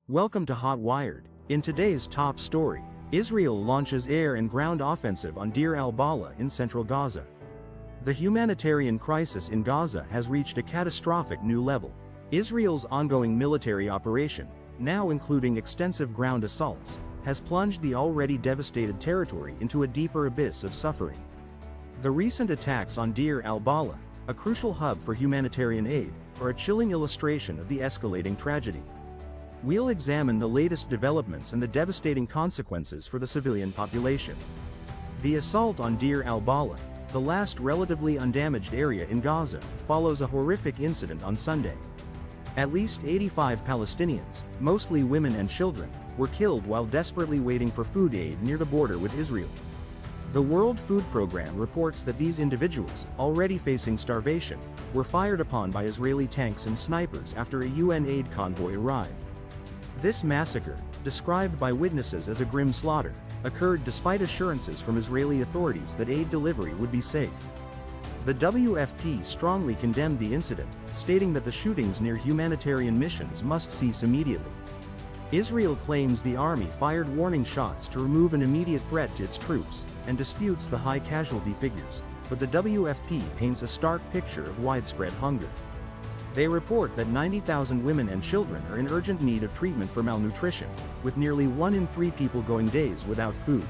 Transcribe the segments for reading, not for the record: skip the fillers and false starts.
Welcome to Hot Wired. In today's top story, Israel launches air and ground offensive on Deir al-Balah in central Gaza. The humanitarian crisis in Gaza has reached a catastrophic new level. Israel's ongoing military operation, now including extensive ground assaults, has plunged the already devastated territory into a deeper abyss of suffering. The recent attacks on Deir al-Balah, a crucial hub for humanitarian aid, are a chilling illustration of the escalating tragedy. We'll examine the latest developments and the devastating consequences for the civilian population. The assault on Deir al-Balah, the last relatively undamaged area in Gaza, follows a horrific incident on Sunday. At least 85 Palestinians, mostly women and children, were killed while desperately waiting for food aid near the border with Israel. The World Food Programme reports that these individuals, already facing starvation, were fired upon by Israeli tanks and snipers after a UN aid convoy arrived. This massacre, described by witnesses as a grim slaughter, occurred despite assurances from Israeli authorities that aid delivery would be safe. The WFP strongly condemned the incident, stating that the shootings near humanitarian missions must cease immediately. Israel claims the army fired warning shots to remove an immediate threat to its troops, and disputes the high casualty figures, but the WFP paints a stark picture of widespread hunger. They report that 90,000 women and children are in urgent need of treatment for malnutrition, with nearly 1 in 3 people going days without food.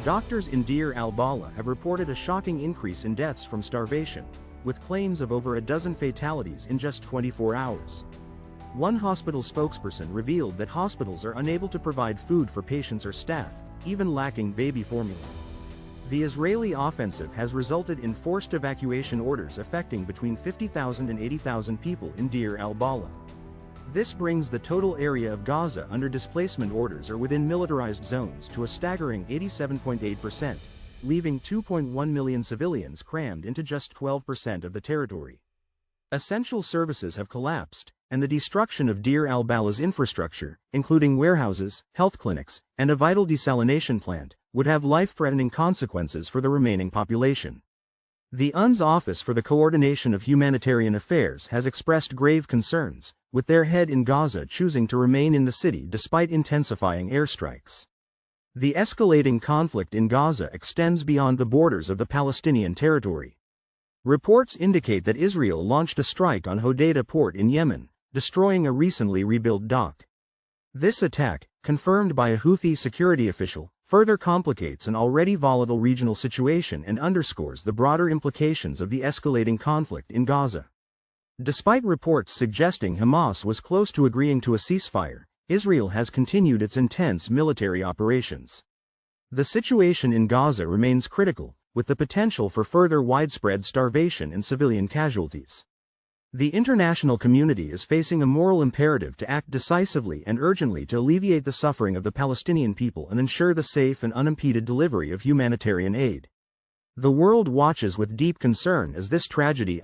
Doctors in Deir al-Balah have reported a shocking increase in deaths from starvation, with claims of over a dozen fatalities in just 24 hours. One hospital spokesperson revealed that hospitals are unable to provide food for patients or staff, even lacking baby formula. The Israeli offensive has resulted in forced evacuation orders affecting between 50,000 and 80,000 people in Deir al-Balah. This brings the total area of Gaza under displacement orders or within militarized zones to a staggering 87.8%, leaving 2.1 million civilians crammed into just 12% of the territory. Essential services have collapsed, and the destruction of Deir al-Balah's infrastructure, including warehouses, health clinics, and a vital desalination plant, would have life-threatening consequences for the remaining population. The UN's Office for the Coordination of Humanitarian Affairs has expressed grave concerns, with their head in Gaza choosing to remain in the city despite intensifying airstrikes. The escalating conflict in Gaza extends beyond the borders of the Palestinian territory. Reports indicate that Israel launched a strike on Hodeidah port in Yemen, destroying a recently rebuilt dock. This attack, confirmed by a Houthi security official, further complicates an already volatile regional situation and underscores the broader implications of the escalating conflict in Gaza. Despite reports suggesting Hamas was close to agreeing to a ceasefire, Israel has continued its intense military operations. The situation in Gaza remains critical, with the potential for further widespread starvation and civilian casualties. The international community is facing a moral imperative to act decisively and urgently to alleviate the suffering of the Palestinian people and ensure the safe and unimpeded delivery of humanitarian aid. The world watches with deep concern as this tragedy